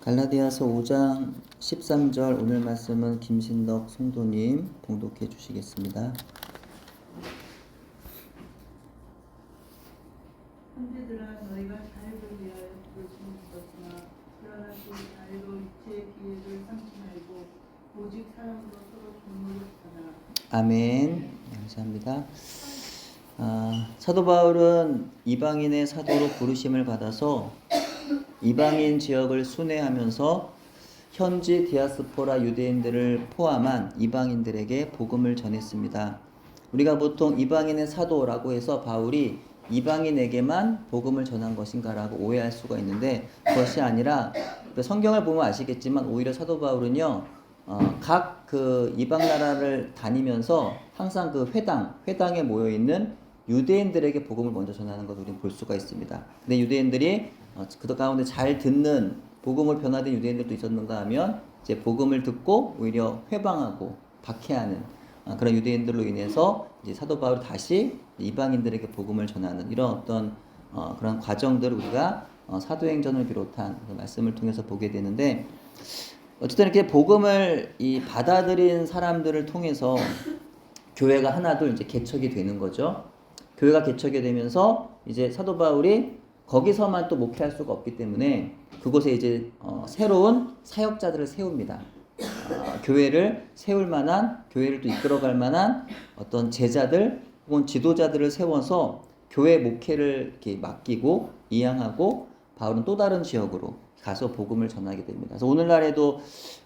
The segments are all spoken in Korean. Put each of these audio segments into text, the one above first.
갈라디아서 5장 13절 오늘 말씀은 김신덕 성도님 봉독해 주시겠습니다. 형제들아 너희가 자유를 위하여 부르심을 받았으나 그러나 그 자유로 육체의 기회를 삼지 말고 오직 사랑으로 서로 동물을 받아라. 아멘. 감사합니다. 사도 바울은 이방인의 사도로 부르심을 받아서 이방인 지역을 순회하면서 현지 디아스포라 유대인들을 포함한 이방인들에게 복음을 전했습니다. 우리가 보통 이방인의 사도라고 해서 바울이 이방인에게만 복음을 전한 것인가라고 오해할 수가 있는데 그것이 아니라 성경을 보면 아시겠지만 오히려 사도 바울은요 각 그 이방 나라를 다니면서 항상 그 회당에 모여 있는 유대인들에게 복음을 먼저 전하는 것을 우리는 볼 수가 있습니다. 근데 유대인들이 그 가운데 잘 듣는 복음을 변화된 유대인들도 있었는가 하면 이제 복음을 듣고 오히려 회방하고 박해하는 그런 유대인들로 인해서 이제 사도 바울이 다시 이방인들에게 복음을 전하는 이런 어떤 그런 과정들을 우리가 사도행전을 비롯한 그 말씀을 통해서 보게 되는데 어쨌든 이렇게 복음을 받아들인 사람들을 통해서 교회가 하나둘 이제 개척이 되는 거죠. 교회가 개척이 되면서 이제 사도 바울이 거기서만 또 목회할 수가 없기 때문에 그곳에 이제 새로운 사역자들을 세웁니다. 교회를 세울 만한, 교회를 또 이끌어갈 만한 어떤 제자들 혹은 지도자들을 세워서 교회 목회를 이렇게 맡기고 이양하고 바울은 또 다른 지역으로 가서 복음을 전하게 됩니다. 그래서 오늘날에도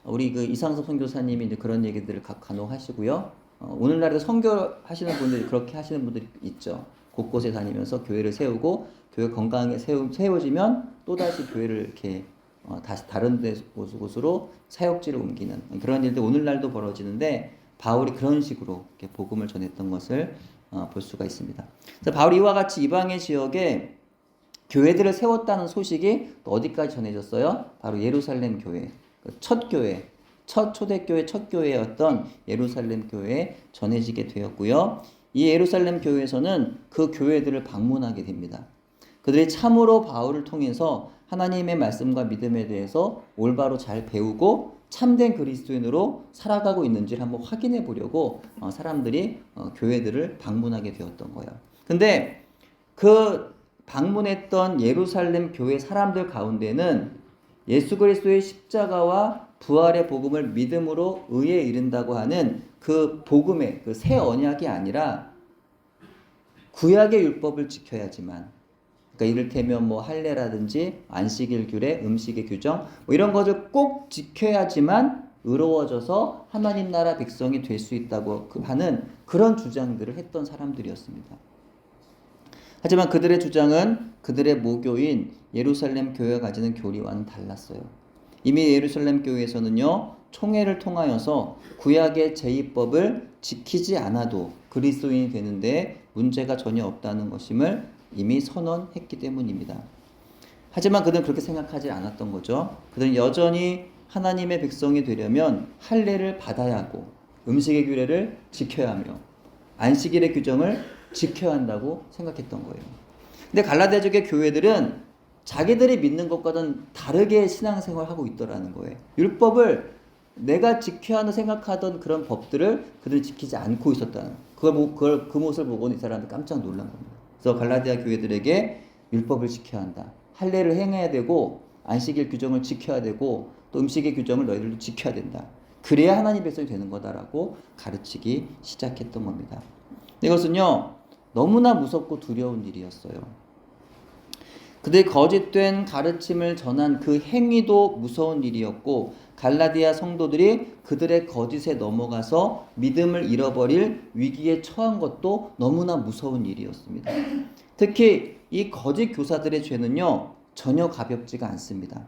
우리 그 이상섭 선교사님이 이제 그런 얘기들을 간혹 하시고요. 오늘날에도 선교하시는 분들이 그렇게 하시는 분들이 있죠. 곳곳에 다니면서 교회를 세우고 교회 건강하게 세워지면 또다시 교회를 이렇게 다시 다른 곳으로 사역지를 옮기는 그런 일들 오늘날도 벌어지는데 바울이 그런 식으로 이렇게 복음을 전했던 것을 볼 수가 있습니다. 그래서 바울이 이와 같이 이방의 지역에 교회들을 세웠다는 소식이 또 어디까지 전해졌어요? 바로 예루살렘 교회, 첫 교회, 첫 초대교회, 첫 교회였던 예루살렘 교회에 전해지게 되었고요. 이 예루살렘 교회에서는 그 교회들을 방문하게 됩니다. 그들이 참으로 바울을 통해서 하나님의 말씀과 믿음에 대해서 올바로 잘 배우고 참된 그리스도인으로 살아가고 있는지를 한번 확인해 보려고 사람들이 교회들을 방문하게 되었던 거예요. 근데 그 방문했던 예루살렘 교회 사람들 가운데는 예수 그리스도의 십자가와 부활의 복음을 믿음으로 의에 이른다고 하는 그 복음의 그 새 언약이 아니라 구약의 율법을 지켜야지만, 그러니까 이를테면 뭐 할례라든지 안식일 규례, 음식의 규정 뭐 이런 것을 꼭 지켜야지만 의로워져서 하나님 나라 백성이 될 수 있다고 하는 그런 주장들을 했던 사람들이었습니다. 하지만 그들의 주장은 그들의 모교인 예루살렘 교회가 가지는 교리와는 달랐어요. 이미 예루살렘 교회에서는요, 총회를 통하여서 구약의 제2법을 지키지 않아도 그리스도인이 되는데 문제가 전혀 없다는 것임을 이미 선언했기 때문입니다. 하지만 그들은 그렇게 생각하지 않았던 거죠. 그들은 여전히 하나님의 백성이 되려면 할례를 받아야 하고 음식의 규례를 지켜야 하며 안식일의 규정을 지켜야 한다고 생각했던 거예요. 근데 갈라디아 지역의 교회들은 자기들이 믿는 것과는 다르게 신앙생활을 하고 있더라는 거예요. 율법을 내가 지켜야 한다 생각하던 그런 법들을 그들이 지키지 않고 있었다는 그 모습을 보고는 이 사람들 깜짝 놀란 겁니다. 그래서 갈라디아 교회들에게 율법을 지켜야 한다. 할례를 행해야 되고 안식일 규정을 지켜야 되고 또 음식의 규정을 너희들도 지켜야 된다. 그래야 하나님 백성이 되는 거다라고 가르치기 시작했던 겁니다. 이것은요 너무나 무섭고 두려운 일이었어요. 그들의 거짓된 가르침을 전한 그 행위도 무서운 일이었고 갈라디아 성도들이 그들의 거짓에 넘어가서 믿음을 잃어버릴 위기에 처한 것도 너무나 무서운 일이었습니다. 특히 이 거짓 교사들의 죄는요 전혀 가볍지가 않습니다.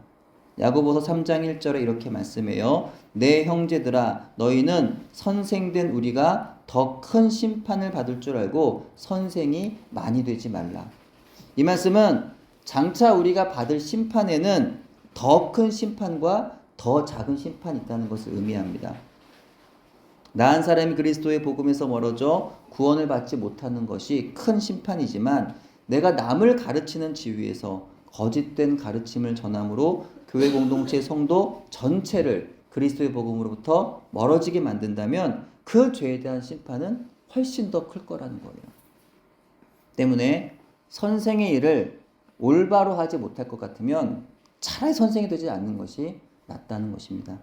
야고보서 3장 1절에 이렇게 말씀해요. 내 형제들아 너희는 선생된 우리가 더 큰 심판을 받을 줄 알고 선생이 많이 되지 말라. 이 말씀은 장차 우리가 받을 심판에는 더 큰 심판과 더 작은 심판이 있다는 것을 의미합니다. 나은 사람이 그리스도의 복음에서 멀어져 구원을 받지 못하는 것이 큰 심판이지만 내가 남을 가르치는 지위에서 거짓된 가르침을 전함으로 교회 공동체 성도 전체를 그리스도의 복음으로부터 멀어지게 만든다면 그 죄에 대한 심판은 훨씬 더 클 거라는 거예요. 때문에 선생의 일을 올바로 하지 못할 것 같으면 차라리 선생이 되지 않는 것이 낫다는 것입니다.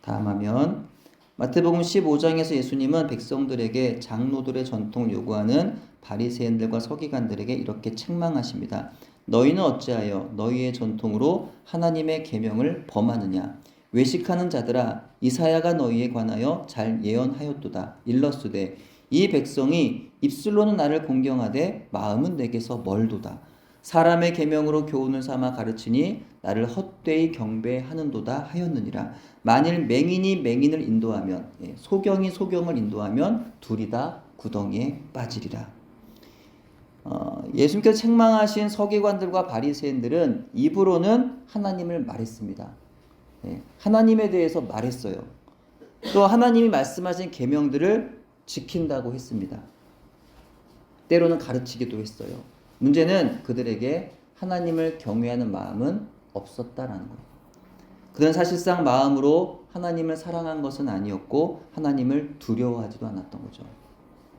다음 화면. 마태복음 15장에서 예수님은 백성들에게 장로들의 전통을 요구하는 바리새인들과 서기관들에게 이렇게 책망하십니다. 너희는 어찌하여 너희의 전통으로 하나님의 계명을 범하느냐? 외식하는 자들아, 이사야가 너희에 관하여 잘 예언하였도다. 일러스되 이 백성이 입술로는 나를 공경하되 마음은 내게서 멀도다. 사람의 계명으로 교훈을 삼아 가르치니 나를 헛되이 경배하는도다 하였느니라. 만일 맹인이 맹인을 인도하면, 소경이 소경을 인도하면 둘이 다 구덩이에 빠지리라. 예수님께서 책망하신 서기관들과 바리새인들은 입으로는 하나님을 말했습니다. 하나님에 대해서 말했어요. 또 하나님이 말씀하신 계명들을 지킨다고 했습니다. 때로는 가르치기도 했어요. 문제는 그들에게 하나님을 경외하는 마음은 없었다라는 거예요. 그들은 사실상 마음으로 하나님을 사랑한 것은 아니었고 하나님을 두려워하지도 않았던 거죠.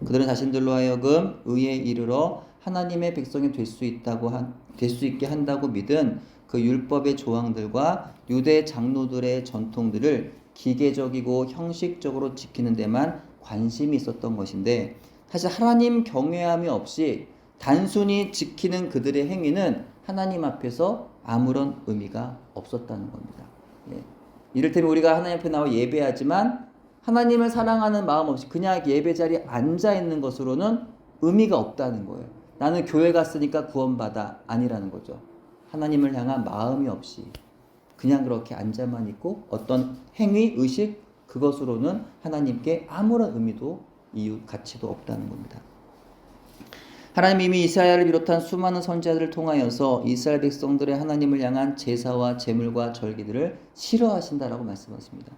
그들은 자신들로 하여금 의에 이르러 하나님의 백성이 될 수 있게 한다고 믿은 그 율법의 조항들과 유대 장로들의 전통들을 기계적이고 형식적으로 지키는 데만 관심이 있었던 것인데, 사실 하나님 경외함이 없이 단순히 지키는 그들의 행위는 하나님 앞에서 아무런 의미가 없었다는 겁니다. 이를테면 우리가 하나님 앞에 나와 예배하지만 하나님을 사랑하는 마음 없이 그냥 예배 자리에 앉아 있는 것으로는 의미가 없다는 거예요. 나는 교회 갔으니까 구원받아, 아니라는 거죠. 하나님을 향한 마음이 없이 그냥 그렇게 앉아만 있고 어떤 행위, 의식, 그것으로는 하나님께 아무런 의미도 이유, 가치도 없다는 겁니다. 하나님이 이미 이사야를 비롯한 수많은 선지자들을 통하여서 이스라엘 백성들의 하나님을 향한 제사와 제물과 절기들을 싫어하신다라고 말씀하십니다.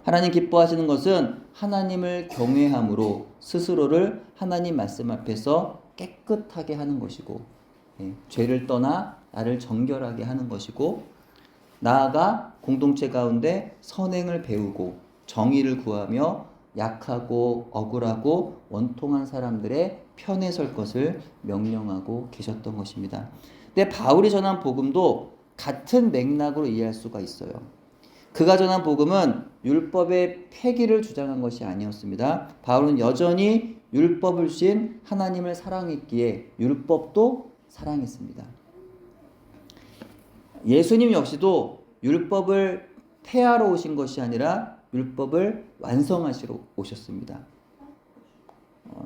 하나님 기뻐하시는 것은 하나님을 경외함으로 스스로를 하나님 말씀 앞에서 깨끗하게 하는 것이고, 죄를 떠나 나를 정결하게 하는 것이고, 나아가 공동체 가운데 선행을 배우고 정의를 구하며 약하고 억울하고 원통한 사람들의 편에 설 것을 명령하고 계셨던 것입니다. 근데 바울이 전한 복음도 같은 맥락으로 이해할 수가 있어요. 그가 전한 복음은 율법의 폐기를 주장한 것이 아니었습니다. 바울은 여전히 율법을 주신 하나님을 사랑했기에 율법도 사랑했습니다. 예수님 역시도 율법을 폐하러 오신 것이 아니라 율법을 완성하시러 오셨습니다.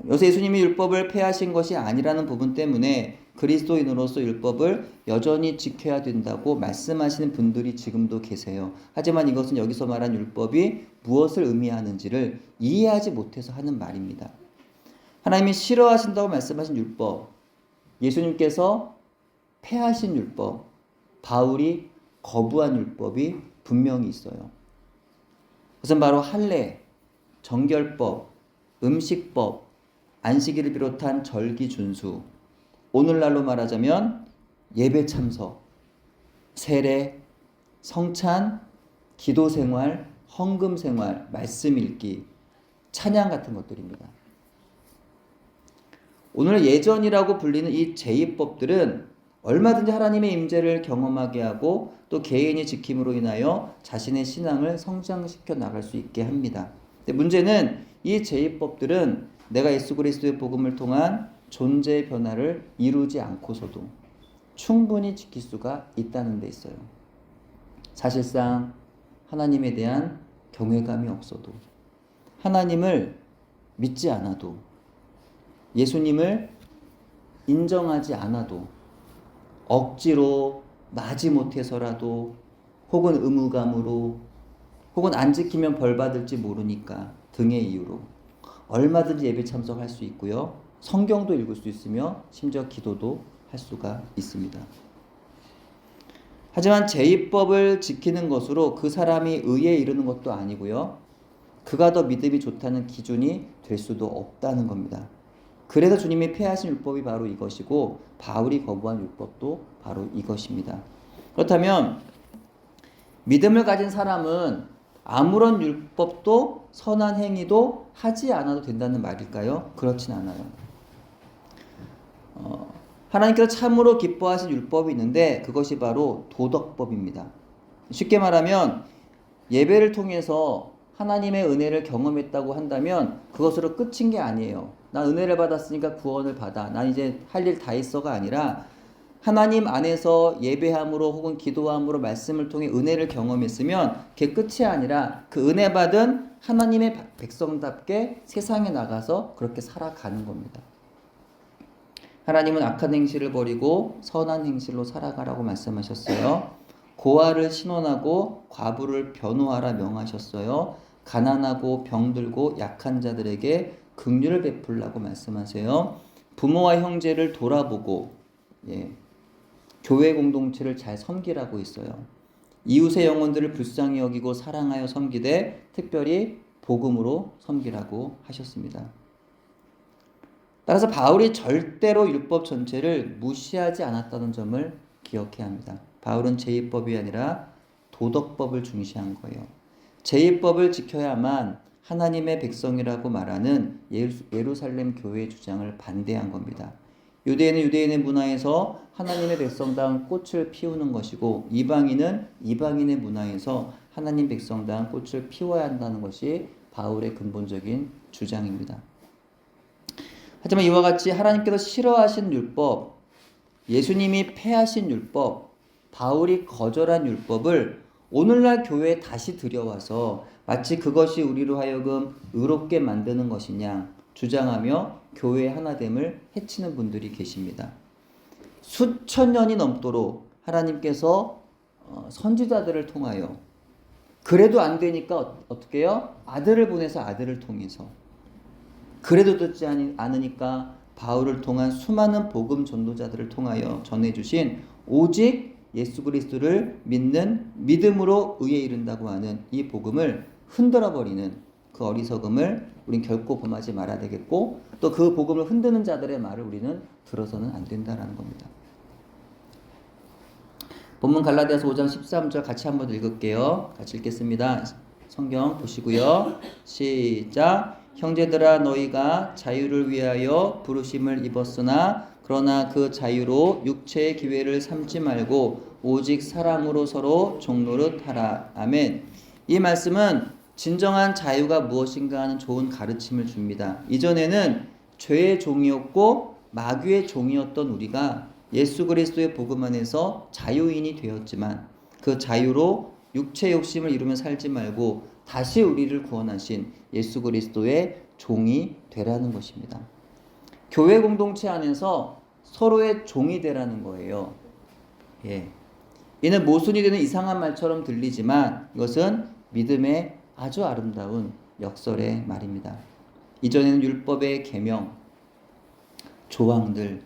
여기서 예수님이 율법을 폐하신 것이 아니라는 부분 때문에 그리스도인으로서 율법을 여전히 지켜야 된다고 말씀하시는 분들이 지금도 계세요. 하지만 이것은 여기서 말한 율법이 무엇을 의미하는지를 이해하지 못해서 하는 말입니다. 하나님이 싫어하신다고 말씀하신 율법, 예수님께서 폐하신 율법, 바울이 거부한 율법이 분명히 있어요. 그것은 바로 할례, 정결법, 음식법, 안식일을 비롯한 절기 준수, 오늘날로 말하자면 예배 참석, 세례, 성찬, 기도 생활, 헌금 생활, 말씀 읽기, 찬양 같은 것들입니다. 오늘 예전이라고 불리는 이 제2법들은 얼마든지 하나님의 임재를 경험하게 하고 또 개인이 지킴으로 인하여 자신의 신앙을 성장시켜 나갈 수 있게 합니다. 근데 문제는 이 제2법들은 내가 예수 그리스도의 복음을 통한 존재의 변화를 이루지 않고서도 충분히 지킬 수가 있다는 데 있어요. 사실상 하나님에 대한 경외감이 없어도, 하나님을 믿지 않아도, 예수님을 인정하지 않아도, 억지로 마지못해서라도, 혹은 의무감으로, 혹은 안 지키면 벌 받을지 모르니까 등의 이유로 얼마든지 예배 참석할 수 있고요, 성경도 읽을 수 있으며 심지어 기도도 할 수가 있습니다. 하지만 제2법을 지키는 것으로 그 사람이 의에 이르는 것도 아니고요, 그가 더 믿음이 좋다는 기준이 될 수도 없다는 겁니다. 그래서 주님이 폐하신 율법이 바로 이것이고 바울이 거부한 율법도 바로 이것입니다. 그렇다면 믿음을 가진 사람은 아무런 율법도 선한 행위도 하지 않아도 된다는 말일까요? 그렇진 않아요. 하나님께서 참으로 기뻐하신 율법이 있는데 그것이 바로 도덕법입니다. 쉽게 말하면 예배를 통해서 하나님의 은혜를 경험했다고 한다면 그것으로 끝인 게 아니에요. 난 은혜를 받았으니까 구원을 받아. 난 이제 할 일 다 했어가 아니라 하나님 안에서 예배함으로 혹은 기도함으로 말씀을 통해 은혜를 경험했으면 그게 끝이 아니라 그 은혜 받은 하나님의 백성답게 세상에 나가서 그렇게 살아가는 겁니다. 하나님은 악한 행실을 버리고 선한 행실로 살아가라고 말씀하셨어요. 고아를 신원하고 과부를 변호하라 명하셨어요. 가난하고 병들고 약한 자들에게 긍휼을 베풀라고 말씀하세요. 부모와 형제를 돌아보고 교회 공동체를 잘 섬기라고 했어요. 이웃의 영혼들을 불쌍히 여기고 사랑하여 섬기되 특별히 복음으로 섬기라고 하셨습니다. 따라서 바울이 절대로 율법 전체를 무시하지 않았다는 점을 기억해야 합니다. 바울은 제2법이 아니라 도덕법을 중시한 거예요. 제2법을 지켜야만 하나님의 백성이라고 말하는 예루살렘 교회의 주장을 반대한 겁니다. 유대인은 유대인의 문화에서 하나님의 백성다운 꽃을 피우는 것이고 이방인은 이방인의 문화에서 하나님 백성다운 꽃을 피워야 한다는 것이 바울의 근본적인 주장입니다. 하지만 이와 같이 하나님께서 싫어하신 율법, 예수님이 폐하신 율법, 바울이 거절한 율법을 오늘날 교회에 다시 들여와서 마치 그것이 우리로 하여금 의롭게 만드는 것이냐 주장하며 교회의 하나됨을 해치는 분들이 계십니다. 수천 년이 넘도록 하나님께서 선지자들을 통하여 그래도 안 되니까 어떻게 해요? 아들을 보내서 아들을 통해서 그래도 듣지 않으니까 바울을 통한 수많은 복음 전도자들을 통하여 전해주신 오직 예수 그리스도를 믿는 믿음으로 의에 이른다고 하는 이 복음을 흔들어버리는 그 어리석음을 우린 결코 범하지 말아야 되겠고 또 그 복음을 흔드는 자들의 말을 우리는 들어서는 안 된다는 겁니다. 본문 갈라디아서 5장 13절 같이 한번 읽을게요. 같이 읽겠습니다. 성경 보시고요. 시작. 형제들아 너희가 자유를 위하여 부르심을 입었으나 그러나 그 자유로 육체의 기회를 삼지 말고 오직 사랑으로 서로 종노릇 하라. 아멘. 이 말씀은 진정한 자유가 무엇인가 하는 좋은 가르침을 줍니다. 이전에는 죄의 종이었고 마귀의 종이었던 우리가 예수 그리스도의 복음 안에서 자유인이 되었지만 그 자유로 육체 욕심을 이루며 살지 말고 다시 우리를 구원하신 예수 그리스도의 종이 되라는 것입니다. 교회 공동체 안에서 서로의 종이 되라는 거예요. 이는 모순이 되는 이상한 말처럼 들리지만 이것은 믿음의 아주 아름다운 역설의 말입니다. 이전에는 율법의 계명, 조항들,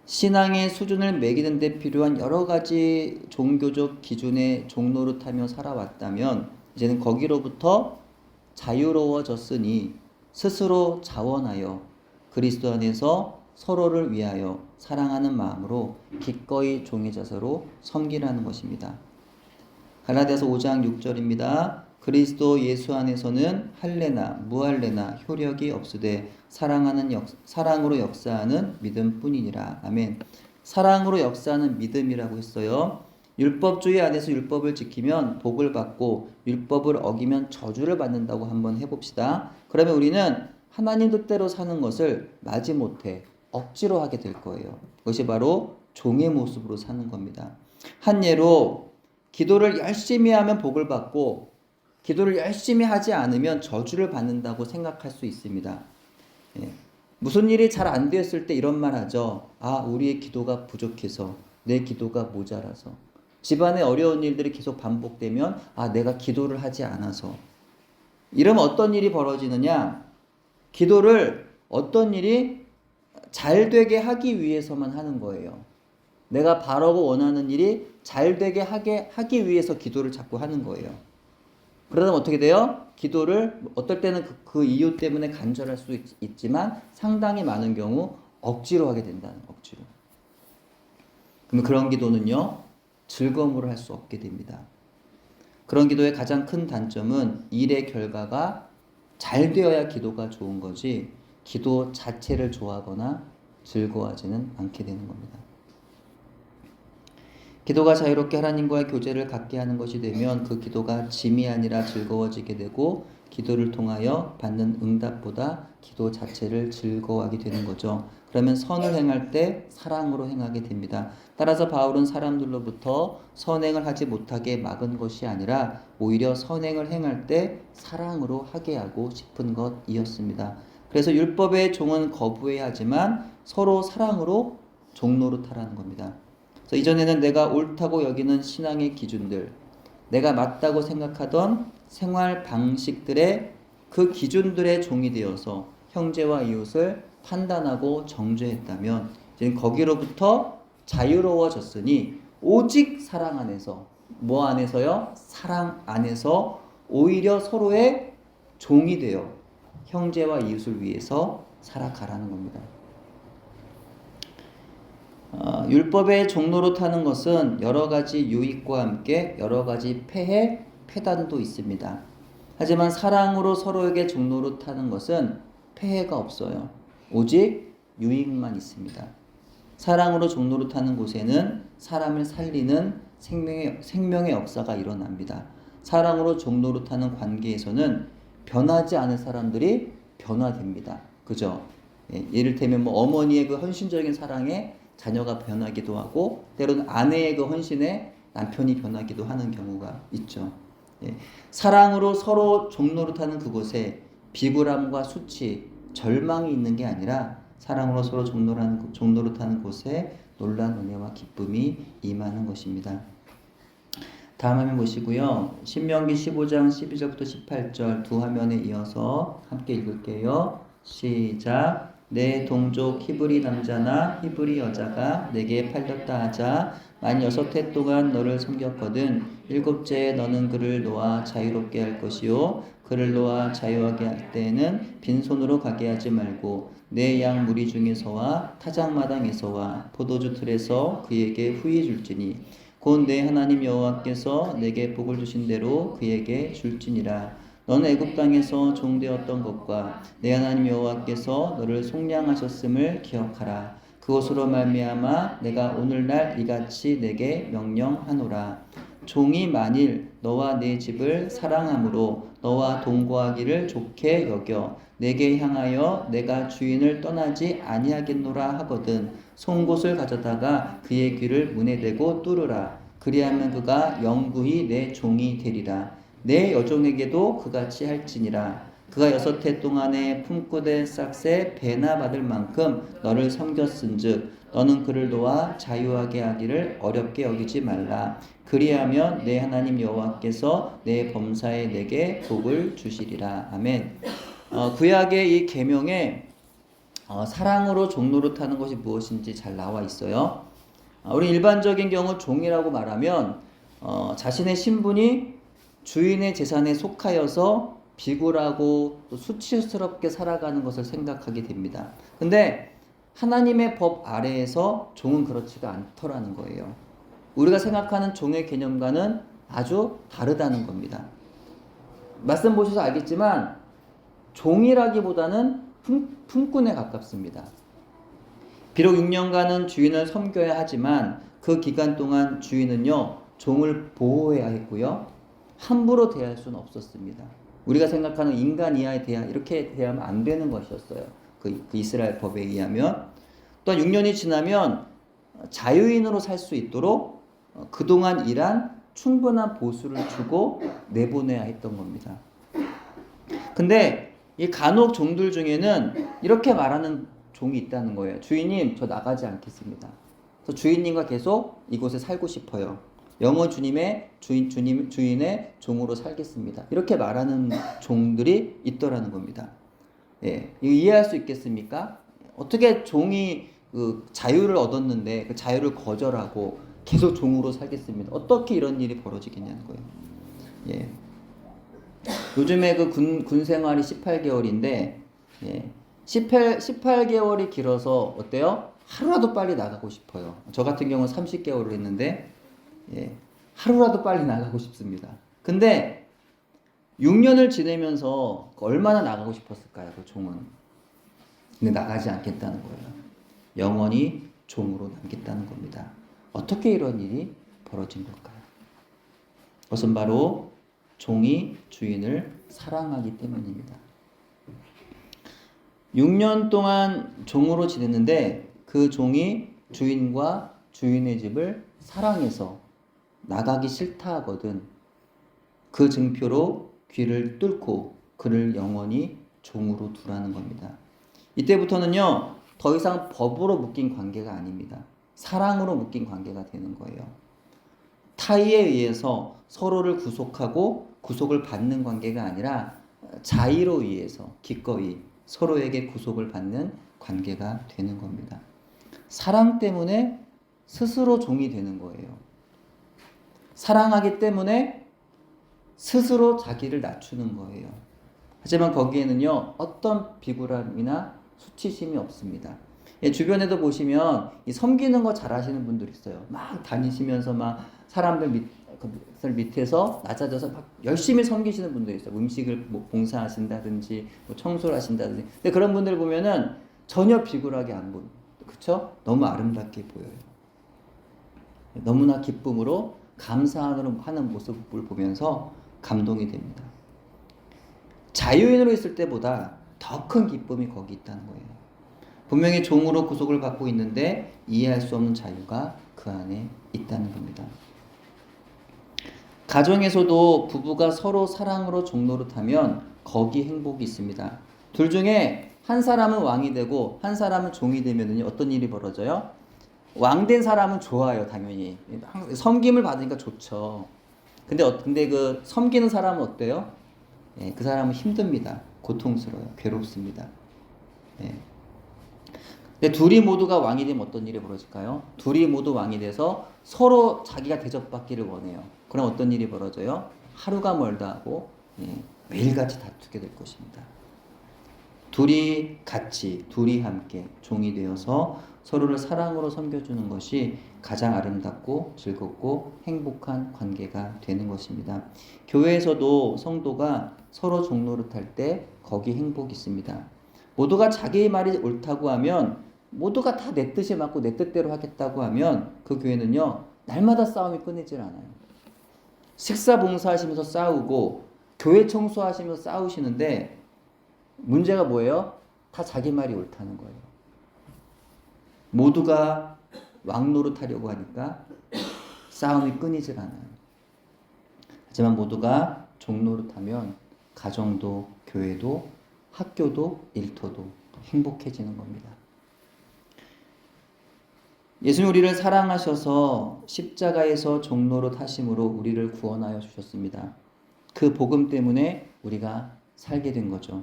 신앙의 수준을 매기는 데 필요한 여러 가지 종교적 기준에 종노릇하며 살아왔다면 이제는 거기로부터 자유로워졌으니 스스로 자원하여 그리스도 안에서 서로를 위하여 사랑하는 마음으로 기꺼이 종의 자세로 섬기라는 것입니다. 갈라디아서 5장 6절입니다. 그리스도 예수 안에서는 할례나 무할례나 효력이 없으되 사랑으로 역사하는 믿음뿐이니라. 아멘. 사랑으로 역사하는 믿음이라고 했어요. 율법주의 안에서 율법을 지키면 복을 받고 율법을 어기면 저주를 받는다고 한번 해봅시다. 그러면 우리는 하나님 뜻대로 사는 것을 마지못해 억지로 하게 될 거예요. 그것이 바로 종의 모습으로 사는 겁니다. 한 예로 기도를 열심히 하면 복을 받고 기도를 열심히 하지 않으면 저주를 받는다고 생각할 수 있습니다. 무슨 일이 잘 안 됐을 때 이런 말 하죠. 우리의 기도가 부족해서, 내 기도가 모자라서. 집안에 어려운 일들이 계속 반복되면 내가 기도를 하지 않아서. 이러면 어떤 일이 벌어지느냐? 기도를 어떤 일이 잘 되게 하기 위해서만 하는 거예요. 내가 바라고 원하는 일이 잘 되게 하기 위해서 기도를 자꾸 하는 거예요. 그러다 어떻게 돼요? 기도를 어떨 때는 그 이유 때문에 간절할 수 있지만 상당히 많은 경우 억지로 하게 된다는 억지로. 그러면 그런 기도는요 즐거움으로 할 수 없게 됩니다. 그런 기도의 가장 큰 단점은 일의 결과가 잘 되어야 기도가 좋은 거지 기도 자체를 좋아하거나 즐거워하지는 않게 되는 겁니다. 기도가 자유롭게 하나님과의 교제를 갖게 하는 것이 되면 그 기도가 짐이 아니라 즐거워지게 되고 기도를 통하여 받는 응답보다 기도 자체를 즐거워하게 되는 거죠. 그러면 선을 행할 때 사랑으로 행하게 됩니다. 따라서 바울은 사람들로부터 선행을 하지 못하게 막은 것이 아니라 오히려 선행을 행할 때 사랑으로 하게 하고 싶은 것이었습니다. 그래서 율법의 종은 거부해야 하지만 서로 사랑으로 종노릇하라는 겁니다. 그래서 이전에는 내가 옳다고 여기는 신앙의 기준들, 내가 맞다고 생각하던 생활 방식들의 그 기준들의 종이 되어서 형제와 이웃을 판단하고 정죄했다면 이제 거기로부터 자유로워졌으니 오직 사랑 안에서 뭐 안에서요? 사랑 안에서 오히려 서로의 종이 되어 형제와 이웃을 위해서 살아가라는 겁니다. 율법의 종노릇하는 것은 여러 가지 유익과 함께 여러 가지 폐해, 폐단도 있습니다. 하지만 사랑으로 서로에게 종노릇하는 것은 폐해가 없어요. 오직 유익만 있습니다. 사랑으로 종노릇하는 곳에는 사람을 살리는 생명의 역사가 일어납니다. 사랑으로 종노릇하는 관계에서는 변하지 않을 사람들이 변화됩니다. 그죠? 예를테면 뭐 어머니의 그 헌신적인 사랑에 자녀가 변하기도 하고 때로는 아내의 그 헌신에 남편이 변하기도 하는 경우가 있죠. 사랑으로 서로 종노릇하는 그곳에 비굴함과 수치, 절망이 있는 게 아니라 사랑으로 서로 종노릇하는 곳에 놀라운 은혜와 기쁨이 임하는 것입니다. 다음 화면 보시고요. 신명기 15장 12절부터 18절 두 화면에 이어서 함께 읽을게요. 시작. 내 동족 히브리 남자나 히브리 여자가 내게 팔렸다 하자 만 6해 동안 너를 섬겼거든. 7째에 너는 그를 놓아 자유롭게 할 것이요 그를 놓아 자유하게 할 때에는 빈손으로 가게 하지 말고 내 양 무리 중에서와 타작마당에서와 포도주 틀에서 그에게 후히 줄지니 곧 내 하나님 여호와께서 내게 복을 주신 대로 그에게 줄지니라. 너는 애굽 땅에서 종되었던 것과 내 하나님 여호와께서 너를 속량하셨음을 기억하라. 그것으로 말미암아 내가 오늘날 이같이 내게 명령하노라. 종이 만일 너와 내 집을 사랑함으로 너와 동거하기를 좋게 여겨 내게 향하여 내가 주인을 떠나지 아니하겠노라 하거든 송곳을 가져다가 그의 귀를 문에 대고 뚫으라. 그리하면 그가 영구히 내 종이 되리라. 내 여종에게도 그같이 할지니라. 그가 6해 동안에 품고 된 싹새 배나 받을 만큼 너를 섬겼은즉 너는 그를 놓아 자유하게 하기를 어렵게 여기지 말라. 그리하면 내 하나님 여호와께서 내 범사에 내게 복을 주시리라. 아멘. 구약의 이 계명에 사랑으로 종노릇하는 것이 무엇인지 잘 나와 있어요. 우리 일반적인 경우 종이라고 말하면 자신의 신분이 주인의 재산에 속하여서 비굴하고 또 수치스럽게 살아가는 것을 생각하게 됩니다. 근데 하나님의 법 아래에서 종은 그렇지가 않더라는 거예요. 우리가 생각하는 종의 개념과는 아주 다르다는 겁니다. 말씀 보셔서 알겠지만 종이라기보다는 품꾼에 가깝습니다. 비록 6년간은 주인을 섬겨야 하지만 그 기간 동안 주인은요 종을 보호해야 했고요 함부로 대할 수는 없었습니다. 우리가 생각하는 인간 이하에 이렇게 대하면 안 되는 것이었어요. 그 이스라엘 법에 의하면. 또한 6년이 지나면 자유인으로 살 수 있도록 그동안 일한 충분한 보수를 주고 내보내야 했던 겁니다. 근데 이 간혹 종들 중에는 이렇게 말하는 종이 있다는 거예요. 주인님, 저 나가지 않겠습니다. 그래서 주인님과 계속 이곳에 살고 싶어요. 영원 주인의 종으로 살겠습니다. 이렇게 말하는 종들이 있더라는 겁니다. 예, 이거 이해할 수 있겠습니까? 어떻게 종이 그 자유를 얻었는데 그 자유를 거절하고 계속 종으로 살겠습니다. 어떻게 이런 일이 벌어지겠냐는 거예요. 예. 요즘에 그 군 생활이 18개월인데, 예, 18개월이 길어서 어때요? 하루라도 빨리 나가고 싶어요. 저 같은 경우는 30개월을 했는데, 예, 하루라도 빨리 나가고 싶습니다. 근데 6년을 지내면서 얼마나 나가고 싶었을까요, 그 종은? 근데 나가지 않겠다는 거예요. 영원히 종으로 남겠다는 겁니다. 어떻게 이런 일이 벌어진 걸까요? 그것은 바로 종이 주인을 사랑하기 때문입니다. 6년 동안 종으로 지냈는데 그 종이 주인과 주인의 집을 사랑해서 나가기 싫다 하거든 그 증표로 귀를 뚫고 그를 영원히 종으로 두라는 겁니다. 이때부터는요, 더 이상 법으로 묶인 관계가 아닙니다. 사랑으로 묶인 관계가 되는 거예요. 타의에 의해서 서로를 구속하고 구속을 받는 관계가 아니라 자의로 의해서 기꺼이 서로에게 구속을 받는 관계가 되는 겁니다. 사랑 때문에 스스로 종이 되는 거예요. 사랑하기 때문에 스스로 자기를 낮추는 거예요. 하지만 거기에는요, 어떤 비굴함이나 수치심이 없습니다. 예, 주변에도 보시면 이 섬기는 거 잘하시는 분들 있어요. 막 다니시면서 막 사람들 밑에서 낮아져서 막 열심히 섬기시는 분들 있어요. 음식을 뭐 봉사하신다든지 뭐 청소를 하신다든지. 근데 그런 분들 보면은 전혀 비굴하게 안 보여요. 그렇죠? 너무 아름답게 보여요. 너무나 기쁨으로 감사하는 모습을 보면서 감동이 됩니다. 자유인으로 있을 때보다 더 큰 기쁨이 거기 있다는 거예요. 분명히 종으로 구속을 받고 있는데 이해할 수 없는 자유가 그 안에 있다는 겁니다. 가정에서도 부부가 서로 사랑으로 종노릇하면 거기 행복이 있습니다. 둘 중에 한 사람은 왕이 되고 한 사람은 종이 되면 어떤 일이 벌어져요? 왕된 사람은 좋아요, 당연히. 섬김을 받으니까 좋죠. 근데 그 섬기는 사람은 어때요? 예, 그 사람은 힘듭니다. 고통스러워요. 괴롭습니다. 예. 근데 둘이 모두가 왕이 되면 어떤 일이 벌어질까요? 둘이 모두 왕이 돼서 서로 자기가 대접받기를 원해요. 그럼 어떤 일이 벌어져요? 하루가 멀다 하고 매일같이 다투게 될 것입니다. 둘이 같이, 둘이 함께 종이 되어서 서로를 사랑으로 섬겨주는 것이 가장 아름답고 즐겁고 행복한 관계가 되는 것입니다. 교회에서도 성도가 서로 종노릇할 때 거기 행복이 있습니다. 모두가 자기의 말이 옳다고 하면 모두가 다 내 뜻에 맞고 내 뜻대로 하겠다고 하면 그 교회는요 날마다 싸움이 끊이질 않아요. 식사 봉사하시면서 싸우고 교회 청소하시면서 싸우시는데 문제가 뭐예요? 다 자기 말이 옳다는 거예요. 모두가 왕노릇하려고 하니까 싸움이 끊이질 않아요. 하지만 모두가 종노릇하면 가정도 교회도 학교도 일터도 행복해지는 겁니다. 예수님 우리를 사랑하셔서 십자가에서 종노릇 하심으로 우리를 구원하여 주셨습니다. 그 복음 때문에 우리가 살게 된 거죠.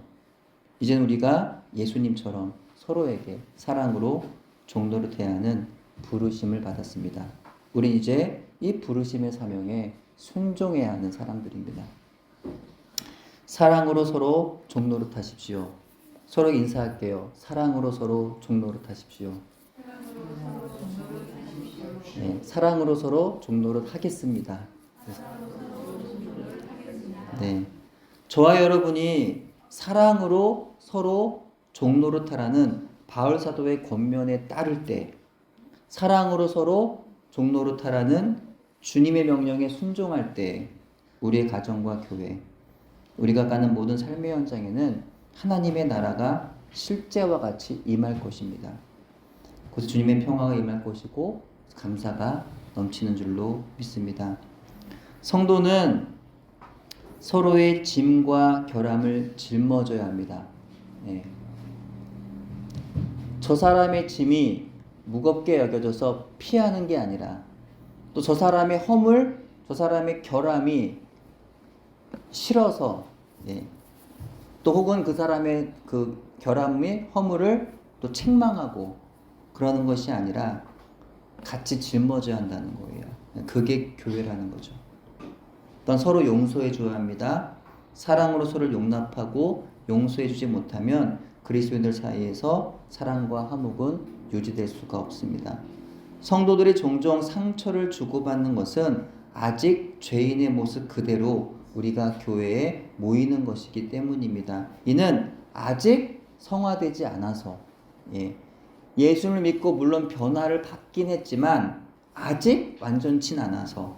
이제는 우리가 예수님처럼 서로에게 사랑으로 종노릇해야 하는 부르심을 받았습니다. 우린 이제 이 부르심의 사명에 순종해야 하는 사람들입니다. 사랑으로 서로 종노릇하십시오. 서로 인사할게요. 사랑으로 서로 종노릇하십시오. 네, 사랑으로 서로 종노릇하겠습니다. 네, 저와 여러분이 사랑으로 서로 종노릇하라는 바울 사도의 권면에 따를 때, 사랑으로 서로 종노릇하라는 주님의 명령에 순종할 때, 우리의 가정과 교회, 우리가 가는 모든 삶의 현장에는 하나님의 나라가 실제와 같이 임할 것입니다. 그래서 주님의 평화가 임할 것이고 감사가 넘치는 줄로 믿습니다. 성도는 서로의 짐과 결함을 짊어져야 합니다. 네. 저 사람의 짐이 무겁게 여겨져서 피하는 게 아니라 또 저 사람의 허물, 저 사람의 결함이 싫어서 또 혹은 그 사람의 그 결함의 허물을 또 책망하고 그러는 것이 아니라 같이 짊어져야 한다는 거예요. 그게 교회라는 거죠. 또한 서로 용서해 줘야 합니다. 사랑으로 서로를 용납하고 용서해주지 못하면 그리스도인들 사이에서 사랑과 화목은 유지될 수가 없습니다. 성도들이 종종 상처를 주고받는 것은 아직 죄인의 모습 그대로 우리가 교회에 모이는 것이기 때문입니다. 이는 아직 성화되지 않아서, 예수를 믿고 물론 변화를 받긴 했지만 아직 완전치 않아서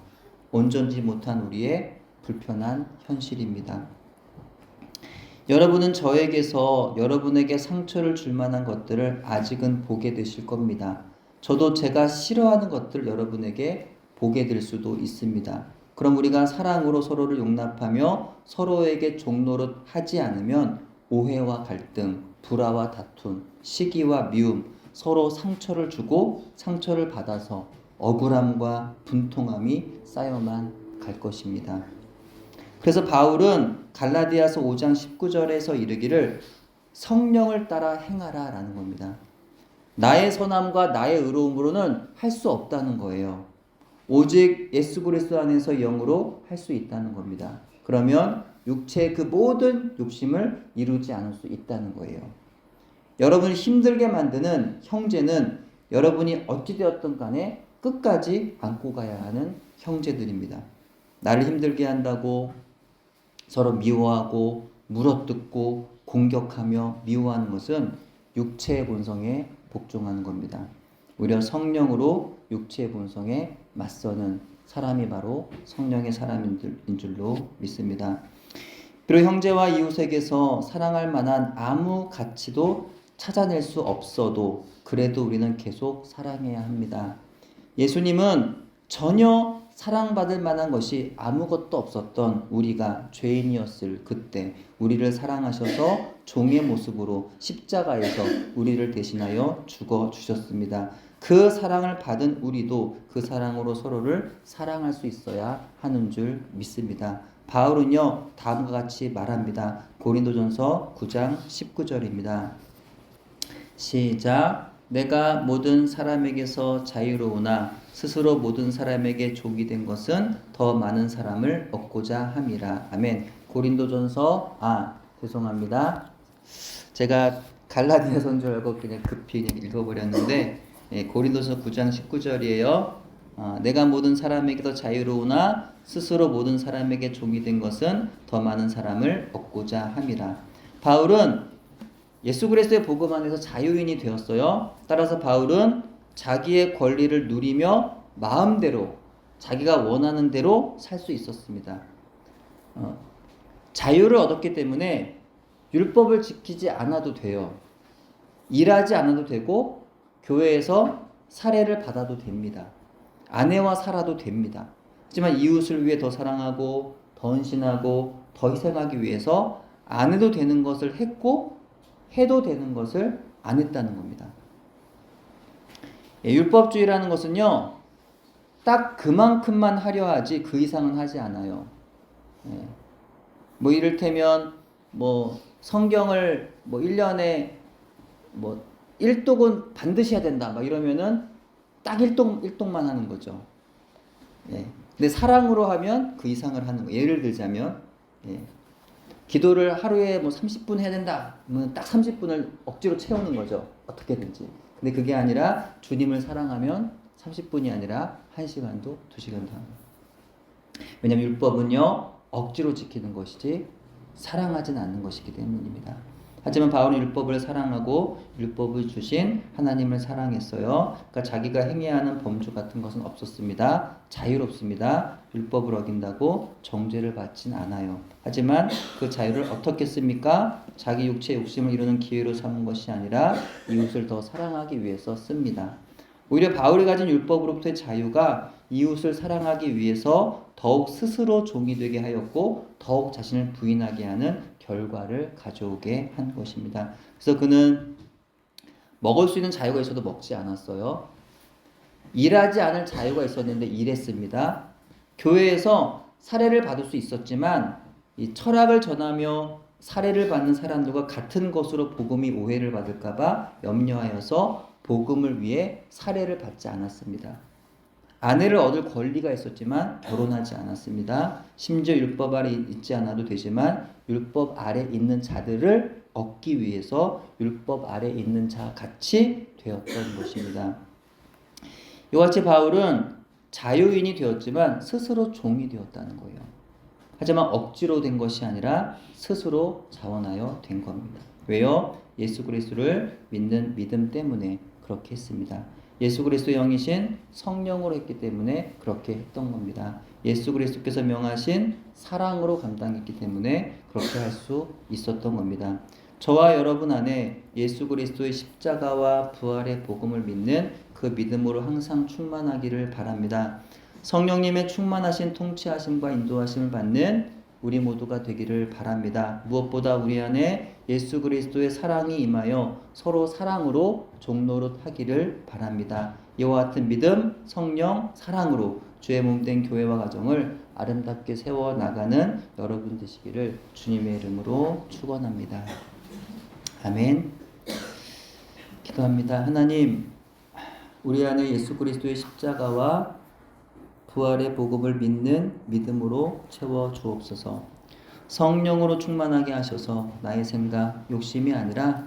온전치 못한 우리의 불편한 현실입니다. 여러분은 저에게서 여러분에게 상처를 줄 만한 것들을 아직은 보게 되실 겁니다. 저도 제가 싫어하는 것들 여러분에게 보게 될 수도 있습니다. 그럼 우리가 사랑으로 서로를 용납하며 서로에게 종노릇 하지 않으면 오해와 갈등, 불화와 다툼, 시기와 미움, 서로 상처를 주고 상처를 받아서 억울함과 분통함이 쌓여만 갈 것입니다. 그래서 바울은 갈라디아서 5장 19절에서 이르기를 성령을 따라 행하라 라는 겁니다. 나의 선함과 나의 의로움으로는 할 수 없다는 거예요. 오직 예수 그리스도 안에서 영으로 할 수 있다는 겁니다. 그러면 육체의 그 모든 욕심을 이루지 않을 수 있다는 거예요. 여러분을 힘들게 만드는 형제는 여러분이 어찌되었든 간에 끝까지 안고 가야 하는 형제들입니다. 나를 힘들게 한다고 서로 미워하고 물어뜯고 공격하며 미워하는 것은 육체의 본성에 복종하는 겁니다. 오히려 성령으로 육체의 본성에 맞서는 사람이 바로 성령의 사람인 줄로 믿습니다. 비록 형제와 이웃에게서 사랑할 만한 아무 가치도 찾아낼 수 없어도 그래도 우리는 계속 사랑해야 합니다. 예수님은 전혀 사랑받을 만한 것이 아무것도 없었던 우리가 죄인이었을 그때 우리를 사랑하셔서 종의 모습으로 십자가에서 우리를 대신하여 죽어주셨습니다. 그 사랑을 받은 우리도 그 사랑으로 서로를 사랑할 수 있어야 하는 줄 믿습니다. 바울은요 다음과 같이 말합니다. 고린도전서 9장 19절입니다. 시작. 내가 모든 사람에게서 자유로우나 스스로 모든 사람에게 족이 된 것은 더 많은 사람을 얻고자 함이라. 아멘. 고린도전서 죄송합니다. 제가 갈라디아서인 줄 알고 그냥 급히 읽어버렸는데 고린도서 9장 19절이에요. 내가 모든 사람에게서 자유로우나 스스로 모든 사람에게 종이 된 것은 더 많은 사람을 얻고자 함이라. 바울은 예수 그리스도의 복음 안에서 자유인이 되었어요. 따라서 바울은 자기의 권리를 누리며 마음대로 자기가 원하는 대로 살 수 있었습니다. 자유를 얻었기 때문에 율법을 지키지 않아도 돼요. 일하지 않아도 되고 교회에서 사례를 받아도 됩니다. 아내와 살아도 됩니다. 하지만 이웃을 위해 더 사랑하고 더 헌신하고 더 희생하기 위해서 안 해도 되는 것을 했고 해도 되는 것을 안 했다는 겁니다. 율법주의라는 것은요, 딱 그만큼만 하려 하지 그 이상은 하지 않아요. 뭐 이를테면 성경을 1년에 1독은 반드시 해야 된다 막 이러면은 딱 1독만 하는 거죠. 근데 사랑으로 하면 그 이상을 하는 거예요. 예를 들자면 기도를 하루에 30분 해야 된다. 그러면 딱 30분을 억지로 채우는 거죠. 어떻게든지. 근데 그게 아니라 주님을 사랑하면 30분이 아니라 1시간도 2시간도 하는 거예요. 왜냐하면 율법은요 억지로 지키는 것이지 사랑하진 않는 것이기 때문입니다. 하지만 바울은 율법을 사랑하고 율법을 주신 하나님을 사랑했어요. 그러니까 자기가 행해야 하는 범주 같은 것은 없었습니다. 자유롭습니다. 율법을 어긴다고 정죄를 받진 않아요. 하지만 그 자유를 어떻게 씁니까? 자기 육체의 욕심을 이루는 기회로 삼은 것이 아니라 이웃을 더 사랑하기 위해서 씁니다. 오히려 바울이 가진 율법으로부터의 자유가 이웃을 사랑하기 위해서 더욱 스스로 종이 되게 하였고 더욱 자신을 부인하게 하는 결과를 가져오게 한 것입니다. 그래서 그는 먹을 수 있는 자유가 있어도 먹지 않았어요. 일하지 않을 자유가 있었는데 일했습니다. 교회에서 사례를 받을 수 있었지만 이 철학을 전하며 사례를 받는 사람들과 같은 것으로 복음이 오해를 받을까 봐 염려하여서 복음을 위해 사례를 받지 않았습니다. 아내를 얻을 권리가 있었지만 결혼하지 않았습니다. 심지어 율법 아래 있지 않아도 되지만 율법 아래 있는 자들을 얻기 위해서 율법 아래 있는 자 같이 되었던 것입니다. 이같이 바울은 자유인이 되었지만 스스로 종이 되었다는 거예요. 하지만 억지로 된 것이 아니라 스스로 자원하여 된 겁니다. 왜요? 예수 그리스도를 믿는 믿음 때문에 그렇게 했습니다. 예수 그리스도의 영이신 성령으로 했기 때문에 그렇게 했던 겁니다. 예수 그리스도께서 명하신 사랑으로 감당했기 때문에 그렇게 할 수 있었던 겁니다. 저와 여러분 안에 예수 그리스도의 십자가와 부활의 복음을 믿는 그 믿음으로 항상 충만하기를 바랍니다. 성령님의 충만하신 통치하심과 인도하심을 받는 우리 모두가 되기를 바랍니다. 무엇보다 우리 안에 예수 그리스도의 사랑이 임하여 서로 사랑으로 종노릇하기를 바랍니다. 이와 같은 믿음, 성령, 사랑으로 주의 몸된 교회와 가정을 아름답게 세워나가는 여러분 되시기를 주님의 이름으로 축원합니다. 아멘. 기도합니다. 하나님, 우리 안에 예수 그리스도의 십자가와 부활의 복음을 믿는 믿음으로 채워 주옵소서. 성령으로 충만하게 하셔서 나의 생각, 욕심이 아니라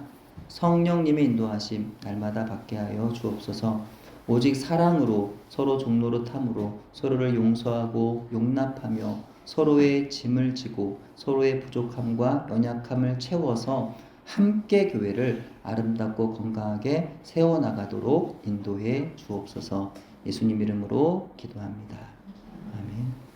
성령님의 인도하심 날마다 받게 하여 주옵소서. 오직 사랑으로 서로 종노릇함으로 서로를 용서하고 용납하며 서로의 짐을 지고 서로의 부족함과 연약함을 채워서 함께 교회를 아름답고 건강하게 세워나가도록 인도해 주옵소서. 예수님 이름으로 기도합니다. 아멘.